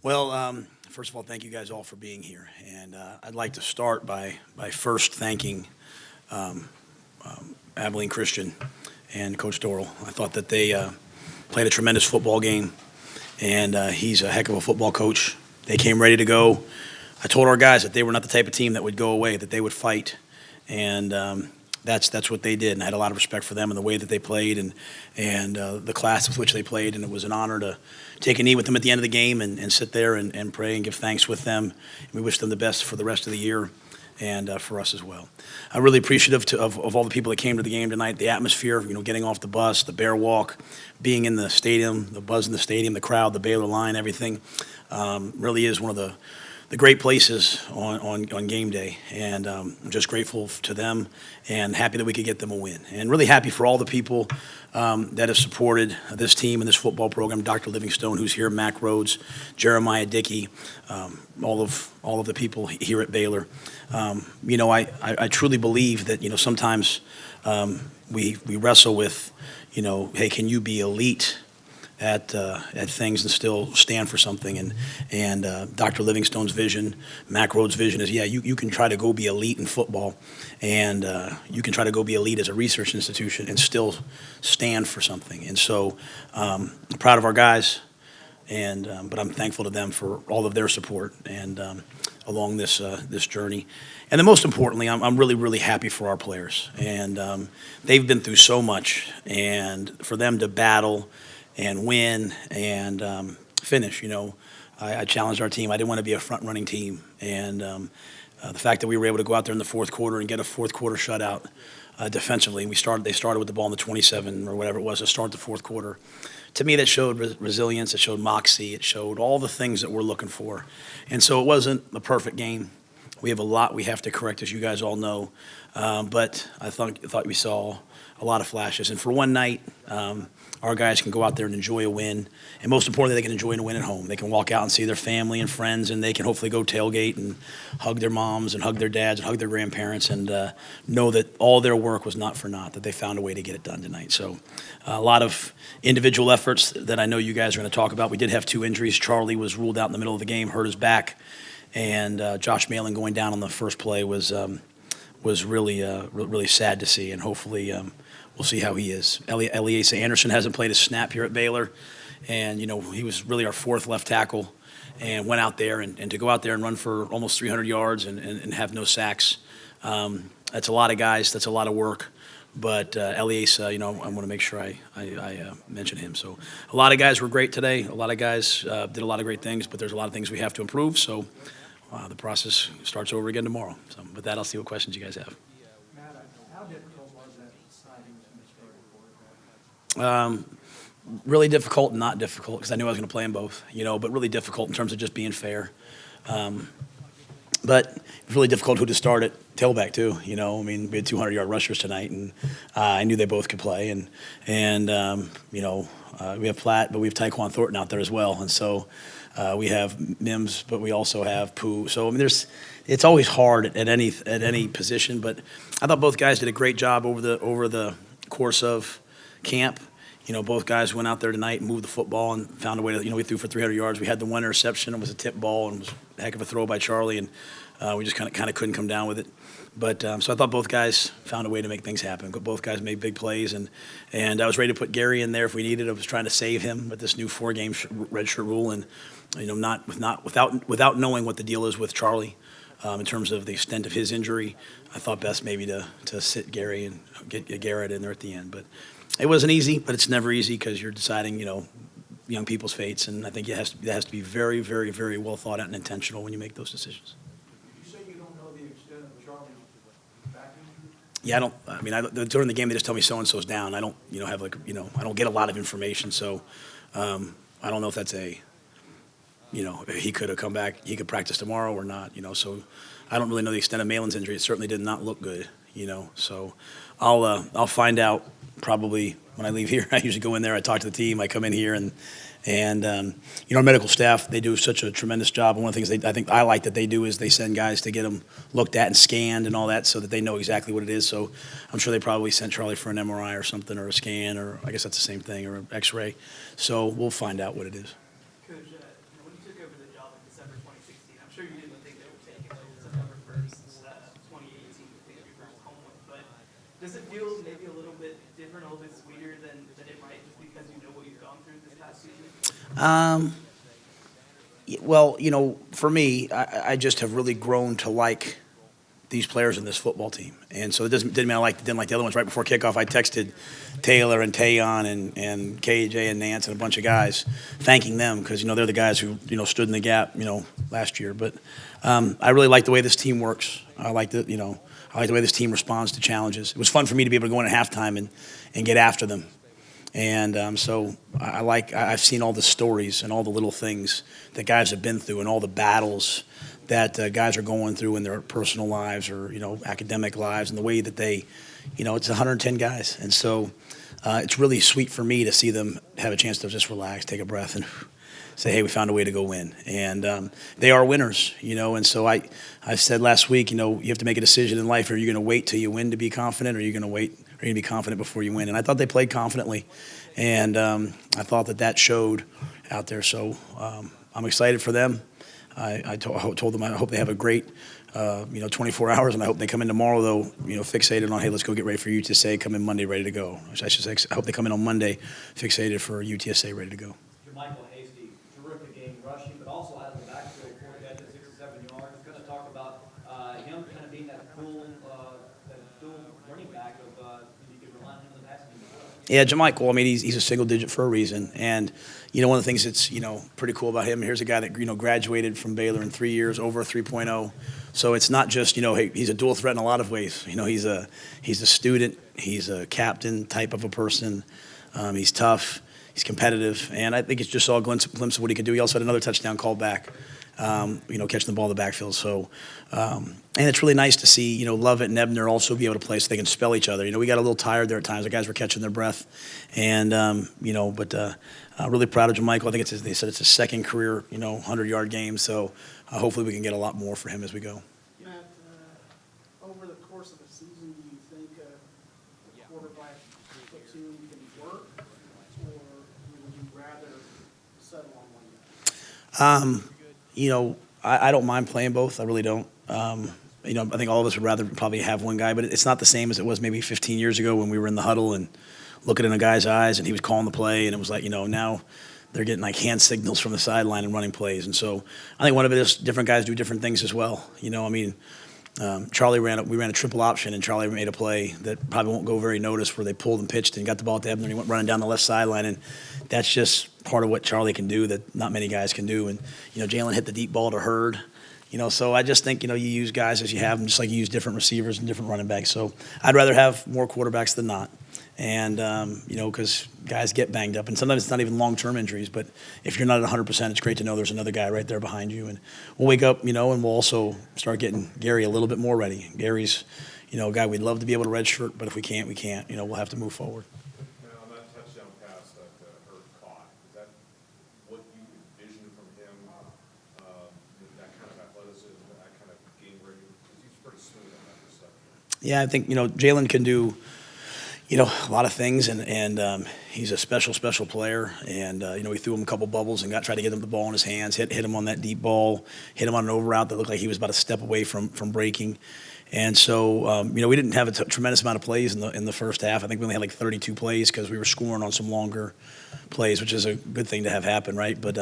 First of all, thank you guys all for being here. And I'd like to start by first thanking Abilene Christian and Coach Doral. I thought that they played a tremendous football game, and he's a heck of a football coach. They came ready to go. I told our guys that they were not the type of team that would go away, that they would fight, and that's what they did. And I had a lot of respect for them and the way that they played and the class with which they played. And it was an honor to take a knee with them at the end of the game and sit there and pray and give thanks with them. And we wish them the best for the rest of the year and for us as well. I'm really appreciative of all the people that came to the game tonight, the atmosphere, getting off the bus, the bear walk, being in the stadium, the buzz in the stadium, the crowd, the Baylor line, everything. Really is one of the great places on game day, and I'm just grateful to them and happy that we could get them a win. And really happy for all the people that have supported this team and this football program, Dr. Livingstone, who's here, Mac Rhodes, Jeremiah Dickey, all of the people here at Baylor. I truly believe that, sometimes we wrestle with, hey, can you be elite at things and still stand for something? And Dr. Livingstone's vision, Mac Rhodes' vision is, you can try to go be elite in football, and you can try to go be elite as a research institution and still stand for something. And so I'm proud of our guys, and but I'm thankful to them for all of their support and along this journey. And then most importantly, I'm really, really happy for our players. And they've been through so much, and for them to battle and win and finish. I challenged our team. I didn't want to be a front-running team. And the fact that we were able to go out there in the fourth quarter and get a fourth-quarter shutout defensively, and they started with the ball in the 27 or whatever it was to start the fourth quarter. To me, that showed resilience. It showed moxie. It showed all the things that we're looking for. And so it wasn't a perfect game. We have a lot we have to correct, as you guys all know. But I thought we saw a lot of flashes. And for one night, our guys can go out there and enjoy a win. And most importantly, they can enjoy a win at home. They can walk out and see their family and friends, and they can hopefully go tailgate and hug their moms and hug their dads and hug their grandparents and know that all their work was not for naught, that they found a way to get it done tonight. So a lot of individual efforts that I know you guys are going to talk about. We did have 2 injuries. Charlie was ruled out in the middle of the game, hurt his back. And Josh Malin going down on the first play was really sad to see, and hopefully we'll see how he is. Eliezer Anderson hasn't played a snap here at Baylor, and he was really our 4th left tackle, and went out there and to go out there and run for almost 300 yards and have no sacks. That's a lot of guys. That's a lot of work. But Eliezer, I want to make sure I mention him. So a lot of guys were great today. A lot of guys did a lot of great things, but there's a lot of things we have to improve. So the process starts over again tomorrow. So with that, I'll see what questions you guys have. Matt, how difficult was that deciding to starting quarterback? Really difficult and not difficult, because I knew I was going to play them both, but really difficult in terms of just being fair. But it was really difficult who to start at tailback too. We had 200-yard rushers tonight, and I knew they both could play. And we have Platt, but we have Tyquan Thornton out there as well. And so we have Mims, but we also have Pooh. So it's always hard at any position. But I thought both guys did a great job over the course of camp. Both guys went out there tonight and moved the football and found a way to, we threw for 300 yards. We had the one interception. It was a tip ball, and it was a heck of a throw by Charlie, and we just kind of couldn't come down with it. But so I thought both guys found a way to make things happen. Both guys made big plays, and I was ready to put Gary in there if we needed. I was trying to save him with this new 4-game redshirt rule, and without knowing what the deal is with Charlie in terms of the extent of his injury. I thought best maybe to sit Gary and get Garrett in there at the end, but. It wasn't easy, but it's never easy because you're deciding, young people's fates, and I think it has to be very, very, very well thought out and intentional when you make those decisions. You say you don't know the extent of Charlie's back injury? Yeah, during the game they just tell me so and so's down. I don't, have I don't get a lot of information, so I don't know if that's he could have come back, he could practice tomorrow or not, So I don't really know the extent of Malin's injury. It certainly did not look good, So I'll find out. Probably when I leave here. I usually go in there, I talk to the team, I come in here, and our medical staff, they do such a tremendous job. And one of the things I think I like that they do is they send guys to get them looked at and scanned and all that so that they know exactly what it is. So I'm sure they probably sent Charlie for an MRI or something, or a scan, or I guess that's the same thing, or an X-ray. So we'll find out what it is. Coach, when you took over the job sure you didn't think they would take it like September 1st, 2018, I think your first home one, but does it feel maybe a little bit different, a little bit sweeter than it might just because you know what you've gone through this past season? Well, for me, I just have really grown to like these players in this football team. And so didn't mean didn't like the other ones. Right before kickoff, I texted Taylor and Tayon and KJ and Nance and a bunch of guys thanking them because, they're the guys who, stood in the gap, last year. But I really like the way this team works. I like the way this team responds to challenges. It was fun for me to be able to go in at halftime and get after them. And so I've seen all the stories and all the little things that guys have been through and all the battles that guys are going through in their personal lives or, academic lives and the way that they, it's 110 guys. And so it's really sweet for me to see them have a chance to just relax, take a breath and say, hey, we found a way to go win. And they are winners, and so I said last week, you have to make a decision in life. Are you going to wait till you win to be confident or are you going to wait? Are you going to be confident before you win? And I thought they played confidently. And I thought that showed out there. So I'm excited for them. I told them I hope they have a great, 24 hours, and I hope they come in tomorrow, though, fixated on, hey, let's go get ready for UTSA, come in Monday ready to go. I should say, I hope they come in on Monday fixated for UTSA ready to go. Michael Hasty, terrific game rushing, but also out of the backfield, 4 catches, 67 yards. Going to talk about him kind of being that dual running back of you can rely on him in the passing game. Yeah, JaMychal, I mean, he's a single digit for a reason. And, one of the things that's, pretty cool about him, here's a guy that, graduated from Baylor in 3 years, over a 3.0. So it's not just, hey, he's a dual threat in a lot of ways. He's a student, he's a captain type of a person. He's tough, he's competitive. And I think it's just all a glimpse of what he can do. He also had another touchdown called back. Catching the ball in the backfield. So, and it's really nice to see, Lovett and Ebner also be able to play so they can spell each other. We got a little tired there at times. The guys were catching their breath. And, really proud of JaMychal. I think they said it's his second career, 100-yard game. So hopefully we can get a lot more for him as we go. Matt, over the course of the season, do you think the quarterback platoon can work, or would you rather settle on one guy? I don't mind playing both. I really don't. I think all of us would rather probably have one guy, but it's not the same as it was maybe 15 years ago when we were in the huddle and looking in a guy's eyes and he was calling the play, and it was like, now they're getting like hand signals from the sideline and running plays. And so I think one of it is different guys do different things as well. Charlie we ran a triple option, and Charlie made a play that probably won't go very noticed where they pulled and pitched and got the ball to Ebner and he went running down the left sideline, and that's just part of what Charlie can do that not many guys can do. And, Jalen hit the deep ball to Hurd. So I just think, you use guys as you have them, just like you use different receivers and different running backs. So I'd rather have more quarterbacks than not. And, because guys get banged up. And sometimes it's not even long-term injuries. But if you're not at 100%, it's great to know there's another guy right there behind you. And we'll wake up, and we'll also start getting Gary a little bit more ready. Gary's, a guy we'd love to be able to redshirt, but if we can't, we can't. We'll have to move forward. Now, on that touchdown pass that Hurd caught, is that what you envisioned from him, that kind of athleticism, that kind of game ready? Because he's pretty smooth on that reception. Yeah, I think, Jalen can do a lot of things, and he's a special player. And, we threw him a couple bubbles and tried to get him the ball in his hands, hit him on that deep ball, hit him on an over route that looked like he was about a step away from breaking. And so, we didn't have a tremendous amount of plays in the first half. I think we only had like 32 plays because we were scoring on some longer plays, which is a good thing to have happen, right? But,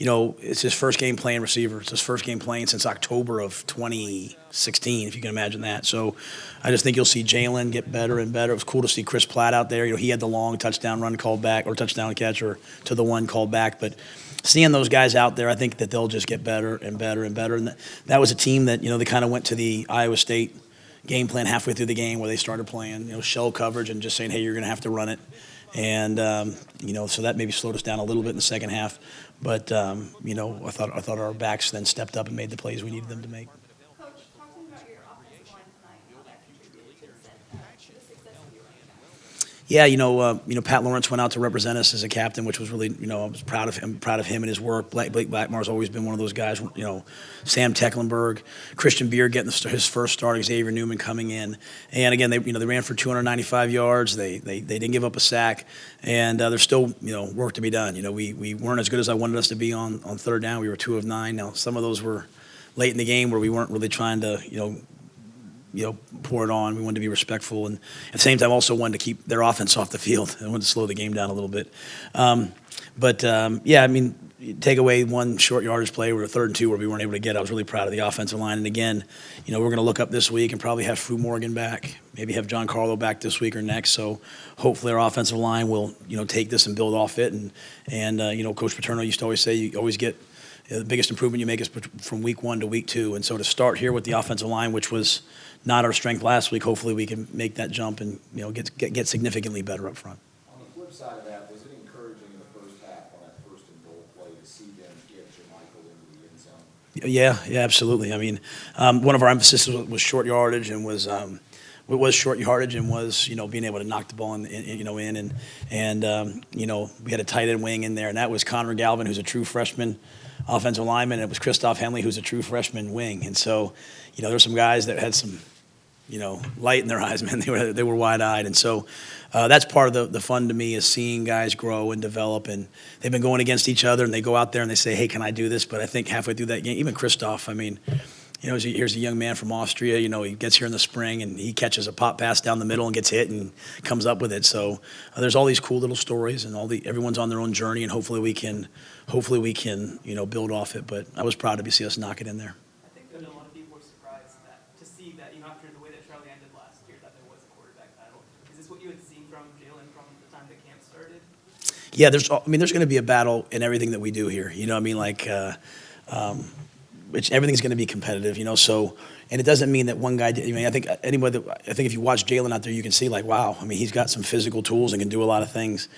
it's his first game playing receiver. It's his first game playing since October of 2016, if you can imagine that. So I just think you'll see Jalen get better and better. It was cool to see Chris Platt out there. He had the long touchdown run called back, or touchdown catch, or to the one called back. But seeing those guys out there, I think that they'll just get better and better and better. And that was a team that, they kind of went to the Iowa State game plan halfway through the game where they started playing, shell coverage and just saying, hey, you're going to have to run it. And, so that maybe slowed us down a little bit in the second half. But, I thought our backs then stepped up and made the plays we needed them to make. Coach, talk to me about your offensive line tonight, how that contributed to the success of your running backs. Yeah, Pat Lawrence went out to represent us as a captain, which was really, I was proud of him and his work. Blake Blackmar's always been one of those guys. Sam Tecklenburg, Christian Beer getting his first start, Xavier Newman coming in, and again they ran for 295 yards. They didn't give up a sack, and there's still work to be done. We weren't as good as I wanted us to be on third down. We were 2 of 9. Now some of those were late in the game where we weren't really trying to, pour it on. We wanted to be respectful, and at the same time also wanted to keep their offense off the field. I wanted to slow the game down a little bit. Yeah, I mean, take away one short yardage play, we were 3rd and 2 where we weren't able to get. I was really proud of the offensive line. And again, we're going to look up this week and probably have Fu Morgan back, maybe have John Carlo back this week or next. So hopefully our offensive line will, take this and build off it. And Coach Paterno used to always say you always get the biggest improvement you make is from week 1 to week 2. And so to start here with the offensive line, which was not our strength last week, hopefully we can make that jump and get significantly better up front. On the flip side of that, was it encouraging in the first half on that 1st and goal play to see them get Jermichael into the end zone? Yeah, absolutely. I mean, one of our emphasis was short yardage and was being able to knock the ball in, we had a tight end wing in there, and that was Connor Galvin, who's a true freshman offensive lineman, and it was Christoph Henley, who's a true freshman wing. And so, there were some guys that had some, light in their eyes, man. They were wide-eyed. And so that's part of the fun to me is seeing guys grow and develop. And they've been going against each other, and they go out there and they say, hey, can I do this? But I think halfway through that game, even Christoph, I mean, here's a young man from Austria. He gets here in the spring, and he catches a pop pass down the middle and gets hit and comes up with it. So there's all these cool little stories, and everyone's on their own journey, and hopefully we can build off it. But I was proud to see us knock it in there. I think that a lot of people were surprised to see that, after the way that Charlie ended last year, that there was a quarterback battle. Is this what you had seen from Jalen from the time that camp started? Yeah, there's going to be a battle in everything that we do here. Everything's going to be competitive, So, and it doesn't mean that one guy. I think if you watch Jalen out there, you can see wow. I mean, he's got some physical tools and can do a lot of things.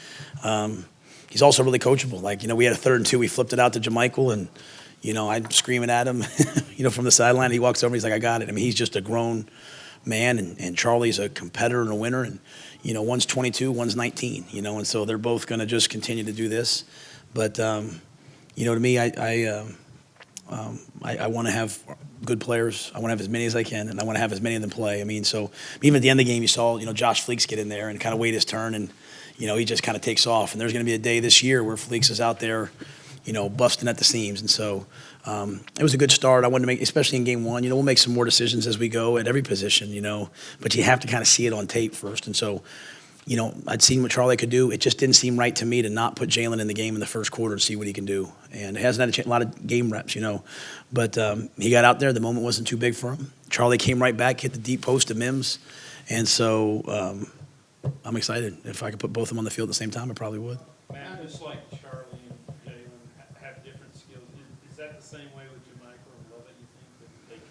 He's also really coachable. We had a 3rd and 2, we flipped it out to Jermichael, and I'm screaming at him, from the sideline. He walks over, he's like, I got it. I mean, he's just a grown man, and Charlie's a competitor and a winner, and one's 22, one's 19, and so they're both going to just continue to do this. But to me, I want to have good players. I want to have as many as I can, and I want to have as many of them play. I mean, so even at the end of the game, you saw, Josh Fleeks get in there and kind of wait his turn, and, he just kind of takes off. And there's going to be a day this year where Fleeks is out there, busting at the seams. And so it was a good start. I wanted to make, especially in game 1, we'll make some more decisions as we go at every position, but you have to kind of see it on tape first. And so, I'd seen what Charlie could do. It just didn't seem right to me to not put Jalen in the game in the first quarter and see what he can do. And he hasn't had a lot of game reps, But he got out there. The moment wasn't too big for him. Charlie came right back, hit the deep post to Mims. And so I'm excited. If I could put both of them on the field at the same time, I probably would. Matt, just like Charlie and Jalen have different skills, is that the same way with Jermichael and Lovett? You think that they can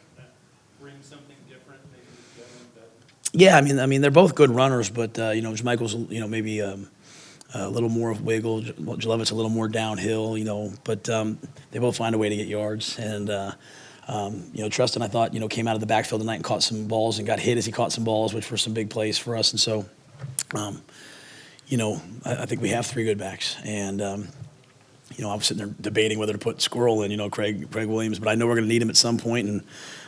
bring something different, maybe with Jalen better? Yeah, I mean, they're both good runners, but Jermichael's maybe a little more of wiggle. Lovett's a little more downhill, but they both find a way to get yards. And Tristan, I thought, came out of the backfield tonight and caught some balls and got hit as he caught some balls, which were some big plays for us. And so, I think we have 3 good backs. And, I was sitting there debating whether to put Squirrel in, Craig Williams, but I know we're going to need him at some point, and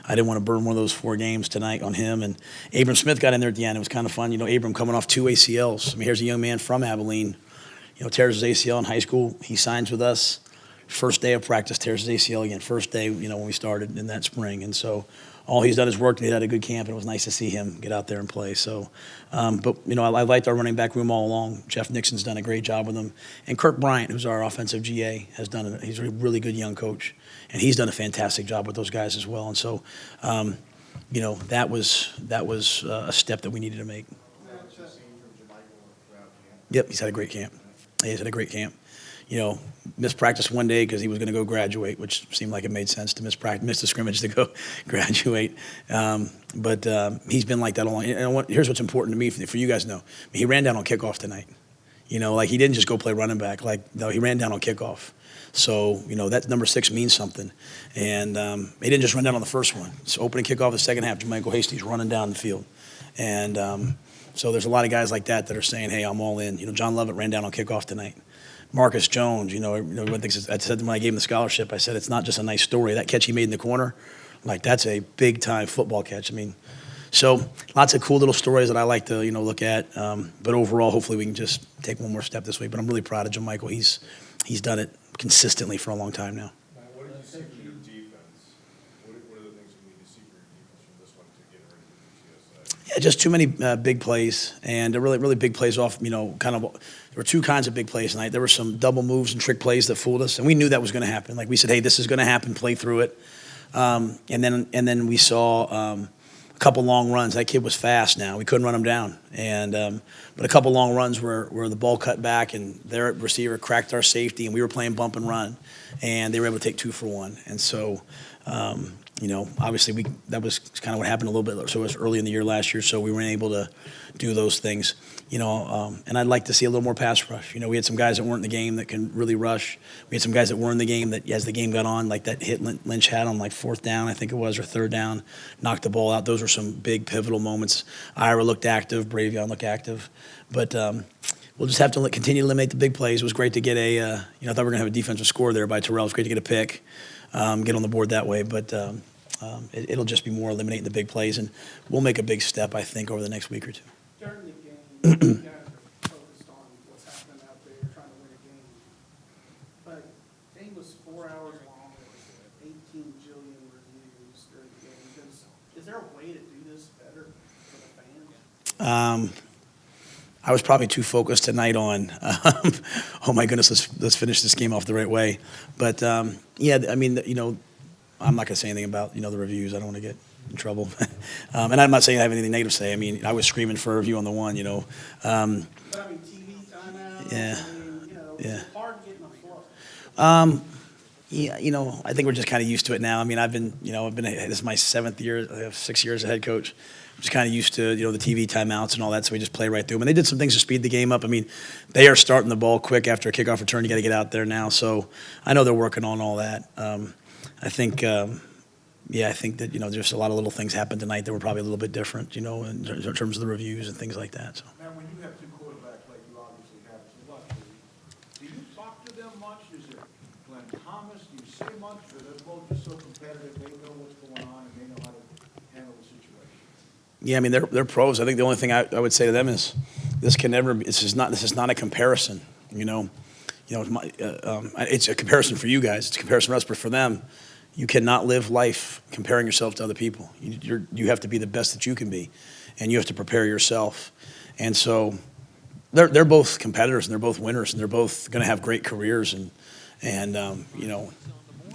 I didn't want to burn one of those 4 games tonight on him. And Abram Smith got in there at the end. It was kind of fun. Abram coming off 2 ACLs. I mean, here's a young man from Abilene, tears his ACL in high school. He signs with us. First day of practice, tears his ACL again. First day, when we started in that spring. And so all he's done is work, and he had a good camp, and it was nice to see him get out there and play. So, I liked our running back room all along. Jeff Nixon's done a great job with them. And Kirk Bryant, who's our offensive GA, he's a really good young coach, and he's done a fantastic job with those guys as well. And so, that was a step that we needed to make. Yep, he's had a great camp. He's had a great camp. Missed practice one day because he was going to go graduate, which seemed like it made sense to miss the scrimmage to go graduate. But he's been like that all along. And here's what's important to me for you guys to know. He ran down on kickoff tonight. He didn't just go play running back. No, he ran down on kickoff. So, that number 6 means something. And he didn't just run down on the first one. So opening kickoff the second half, Jermichael Hasty's running down the field. And so there's a lot of guys like that are saying, hey, I'm all in. John Lovett ran down on kickoff tonight. Marcus Jones, everyone thinks, I said when I gave him the scholarship, I said, it's not just a nice story. That catch he made in the corner, that's a big-time football catch. I mean, so lots of cool little stories that I like to, look at. But overall, hopefully we can just take one more step this week. But I'm really proud of Jermichael. He's done it consistently for a long time now. What did you see from your defense? What Yeah, just too many big plays, and really, really big plays off, kind of, there were two kinds of big plays tonight. There were some double moves and trick plays that fooled us, and we knew that was going to happen. Like we said, hey, this is going to happen, play through it. And then we saw a couple long runs. That kid was fast now. We couldn't run him down. But a couple long runs where the ball cut back and their receiver cracked our safety, and we were playing bump and run, and they were able to take 2 for 1. And so, obviously that was kind of what happened a little bit. So it was early in the year last year, so we weren't able to do those things. And I'd like to see a little more pass rush. We had some guys that weren't in the game that can really rush. We had some guys that were in the game that, as the game got on, like that hit Lynch had on like 4th down, I think it was, or 3rd down, knocked the ball out. Those were some big pivotal moments. Ira looked active, Bravion looked active. But we'll just have to continue to eliminate the big plays. It was great to get I thought we were going to have a defensive score there by Terrell. It was great to get a pick, get on the board that way. But it'll just be more eliminating the big plays, and we'll make a big step, I think, over the next week or two. During the game, you guys are focused on what's happening out there, trying to win a game. But the game was 4 hours long, there was 18 jillion reviews during the game. Is there a way to do this better for the fans? I was probably too focused tonight on, oh my goodness, let's finish this game off the right way. But yeah, I mean, I'm not going to say anything about the reviews. I don't want to get in trouble. And I'm not saying I have anything negative to say. I mean, I was screaming for a review on the one. But I mean, TV timeout. Yeah. It's hard getting a flow. Yeah, I think we're just kind of used to it now. I mean, this is my 7th year. I have 6 years as head coach. I'm just kind of used to, the TV timeouts and all that, so we just play right through them. And they did some things to speed the game up. I mean, they are starting the ball quick after a kickoff return. You got to get out there now. So I know they're working on all that. I think that, just a lot of little things happened tonight that were probably a little bit different, in terms of the reviews and things like that. So. Now, when you have 2 quarterbacks like you obviously have, it's a luxury. Do you talk to them much? Is it Glenn Thomas? Do you say much? Or they're both just so competitive, they know what's going on, and they know how to handle the situation? Yeah, I mean, they're pros. I think the only thing I would say to them is this is not a comparison, it's a comparison for you guys. It's a comparison for us, but for them, you cannot live life comparing yourself to other people. You have to be the best that you can be, and you have to prepare yourself. And so they're both competitors, and they're both winners, and they're both going to have great careers. And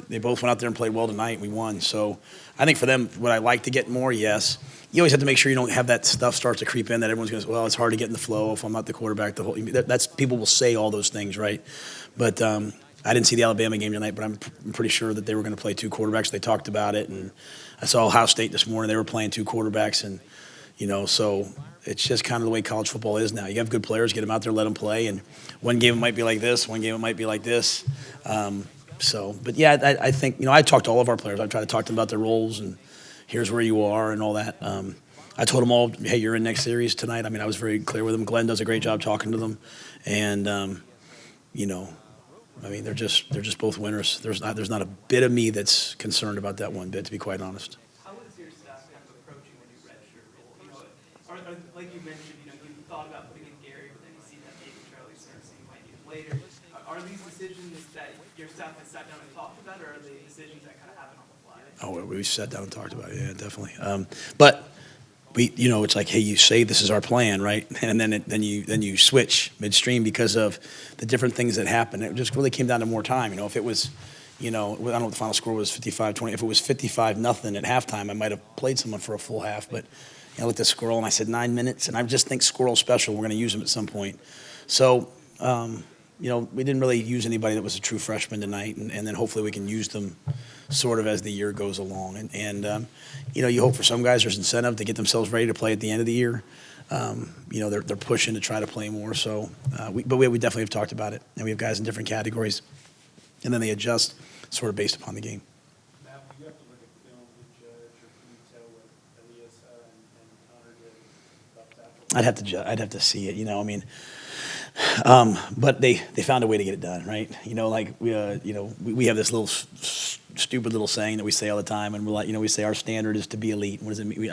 they both went out there and played well tonight, and we won. So I think for them, would I like to get more? Yes. You always have to make sure you don't have that stuff start to creep in that everyone's going to say, well, it's hard to get in the flow if I'm not the quarterback. That's people will say all those things, right? But I didn't see the Alabama game tonight, but I'm pretty sure that they were going to play 2 quarterbacks. They talked about it, and I saw Ohio State this morning. They were playing 2 quarterbacks, and so it's just kind of the way college football is now. You have good players, get them out there, let them play, and one game it might be like this, one game it might be like this. But yeah, I think I talked to all of our players. I try to talk to them about their roles and here's where you are and all that. I told them all, hey, you're in next series tonight. I mean, I was very clear with them. Glenn does a great job talking to them, and I mean, they're just both winners. There's not a bit of me that's concerned about that one bit, to be quite honest. How is your staff kind of approaching when you redshirt role? Like you mentioned, you thought about putting in Gary, but then you see that maybe Charlie starts, so you might need him later. Are these decisions that your staff has sat down and talked about, or are they decisions that kind of happen on the fly? Oh, we sat down and talked about it. Yeah, definitely. But it's like, hey, you say this is our plan, right? And then you switch midstream because of the different things that happen. It just really came down to more time. If it was, I don't know what the final score was, 55-20. If it was 55-0 at halftime, I might have played someone for a full half. But I looked at Squirrel and I said 9 minutes, and I just think Squirrel's special. We're going to use him at some point. So, we didn't really use anybody that was a true freshman tonight, and then hopefully we can use them sort of as the year goes along. And you hope for some guys there's incentive to get themselves ready to play at the end of the year. They're pushing to try to play more. So, we definitely have talked about it, and we have guys in different categories, and then they adjust sort of based upon the game. Matt, when you have to look at film to judge, or can you tell what Elias and Connor did about that? I'd have to see it. I mean. But they found a way to get it done, right? We have this little stupid little saying that we say all the time, and we're like, we say our standard is to be elite. What does it mean? We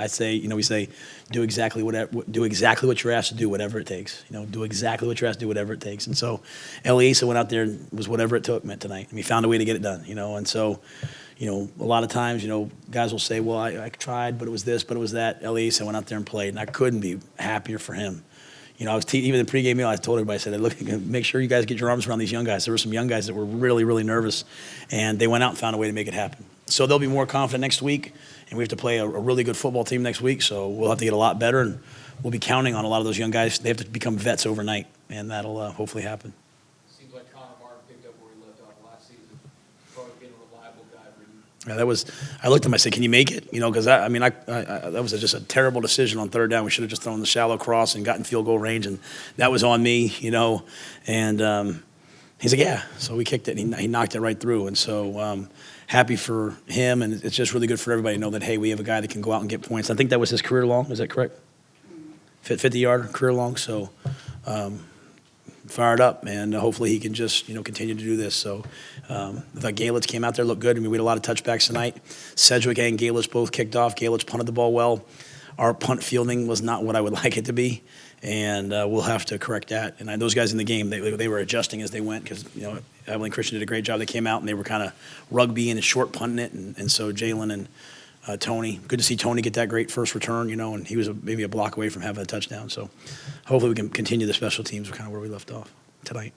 say do exactly what you're asked to do, whatever it takes. Do exactly what you're asked to do, whatever it takes. And so Eliasa went out there and was whatever it took meant tonight, and we found a way to get it done. And so, a lot of times, guys will say, well, I tried, but it was this, but it was that. Elias, I went out there and played, and I couldn't be happier for him. I was even in the pregame meal, I told everybody, I said, look, make sure you guys get your arms around these young guys. There were some young guys that were really, really nervous, and they went out and found a way to make it happen. So they'll be more confident next week, and we have to play a really good football team next week, so we'll have to get a lot better, and we'll be counting on a lot of those young guys. They have to become vets overnight, and that'll hopefully happen. Seems like Connor Martin picked up where he left off last season. Probably being a reliable guy for you. Yeah, I looked at him, I said, can you make it? Because that was just a terrible decision on third down. We should have just thrown the shallow cross and gotten field goal range, and that was on me, and he's like, yeah. So we kicked it, and he knocked it right through. And so happy for him, and it's just really good for everybody to know that, hey, we have a guy that can go out and get points. I think that was his career long. Is that correct? 50-yard career long. So fired up, and hopefully he can just continue to do this. So I thought Galich came out there, looked good. I mean, we had a lot of touchbacks tonight. Sedgwick and Galich both kicked off. Galich punted the ball well. Our punt fielding was not what I would like it to be, and we'll have to correct that. And those guys in the game, they were adjusting as they went, because Abilene Christian did a great job. They came out and they were kind of rugby and short punting it, and so Jalen and Tony, good to see Tony get that great first return, and he was maybe a block away from having a touchdown. So hopefully we can continue the special teams kind of where we left off tonight.